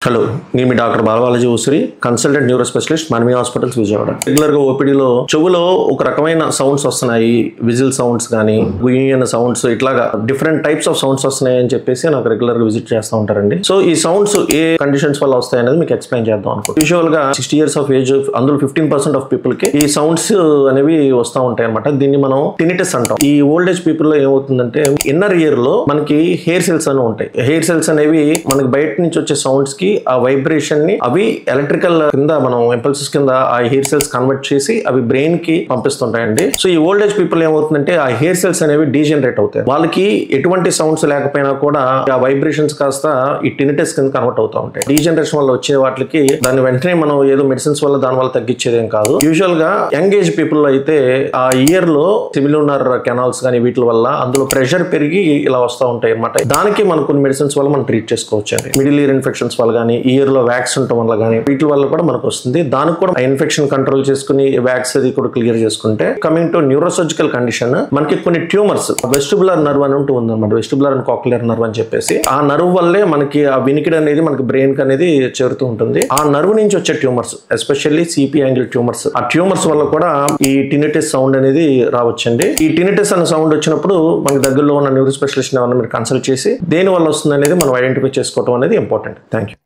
Hello నేను మీ doctor Balabalaji Usiri consultant neuro specialist Manami hospitals Vijayawada. Regular గా ఓపీడీలో చెవులో ఒక రకమైన సౌండ్స్ వస్తున్నాయి, విజిల్ సౌండ్స్ కానీ గుయ్యన సౌండ్స్, ఇట్లాగా డిఫరెంట్ టైప్స్ ఆఫ్ సౌండ్స్ వస్తున్నాయి అని చెప్పేసి నాకు రెగ్యులర్ గా విజిట్ చేస్తూ ఉంటారండి. సో ఈ సౌండ్స్ ఏ కండిషన్స్ వల్ల వస్తాయి అనేది మీకు ఎక్స్ప్లెయిన్ చేద్దాం అనుకుంటున్నాను. యూజువల్ గా 60 years ఆఫ్ ఏజ్, అందులో 15% ఆఫ్ పీపుల్ కి ఈ సౌండ్స్ అనేవి వస్తూ ఉంటాయి అనమాట. దీన్ని మనం టినిటస్ అంటాం. ఈ ఓల్డ్ ఏజ్ పీపుల్ లో ఏమవుతుందంటే ఇన్నర్ ఇయర్ లో మనకి హెయిర్ సెల్స్ అని ఉంటాయి. హెయిర్ సెల్స్ అనేవి మనకి బయట నుంచి వచ్చే సౌండ్స్ కి ఆ వైబ్రేషన్ ని అవి ఎలక్ట్రికల్ కింద మనం ఇంపల్సెస్ కింద ఆ హెయిర్ సెల్స్ కన్వర్ట్ చేసి అవి బ్రెయిన్ కి పంపిస్తుంటాయండి. సో ఈ ఓల్డ్ ఏజ్ పీపుల్ ఏమవుతుందంటే ఆ హెయిర్ సెల్స్ అనేవి డీజనరేట్ అవుతాయి. వాళ్ళకి ఎటువంటి సౌండ్స్ లేకపోయినా కూడా ఆ వైబ్రేషన్స్ కాస్త ఈ టినిటస్ కింద కన్వర్ట్ అవుతూ ఉంటాయి. డీజనరేషన్ వల్ల వచ్చే వాటికి దాన్ని వెంటనే మనం ఏదో మెడిసిన్స్ వల్ల దాని వల్ల తగ్గించేదేం కాదు. యూజువల్ గా యంగ్ ఏజ్ పీపుల్ లో అయితే ఆ ఇయర్ లో సిమిలర్ కెనాల్స్ కానీ వీటి వల్ల అందులో ప్రెషర్ పెరిగి ఇలా వస్తూ ఉంటాయి అనమాట. దానికి మనం కొన్ని మెడిసిన్స్ వల్ల మనం ట్రీట్ చేసుకోవచ్చు అండి. మిడిల్ ఇయర్ ఇన్ఫెక్షన్స్ వల్ల కానీ, ఇయర్ లో వ్యాక్స్ ఉండటం వల్ల కానీ, వీటి వల్ల కూడా మనకు వస్తుంది. దానికి కూడా ఇన్ఫెక్షన్ కంట్రోల్ చేసుకుని వ్యాక్స్ అది కూడా క్లియర్ చేసుకుంటే, కమింగ్ టు న్యూరోసర్జికల్ కండిషన్, మనకి కొన్ని ట్యూమర్స్ వెస్టిబులర్ నర్వ్ అని ఉంటుంది అనమాట. వెస్టిబులర్ అండ్ కాక్లియర్ నర్వ్ అని చెప్పేసి ఆ నర్వ్ వల్లే మనకి ఆ వినికిడి అనేది మనకి బ్రెయిన్ కి అనేది చేరుతూ ఉంటుంది. ఆ నర్వ్ నుంచి వచ్చే tumours, especially CP angle tumours, ఆ ట్యూమర్స్ వల్ల కూడా ఈ టినిటస్ సౌండ్ అనేది రావచ్చండి. ఈ టినిటస్ అనే సౌండ్ వచ్చినప్పుడు మనకి దగ్గరలో ఉన్న న్యూరో స్పెషలిస్ట్ ఎవరైనా మీరు కన్సల్ట్ చేసి దేని వల్ల వస్తుంది అనేది మనం ఐడెంటిఫై చేసుకోవడం అనేది ఇంపార్టెంట్. Thank you.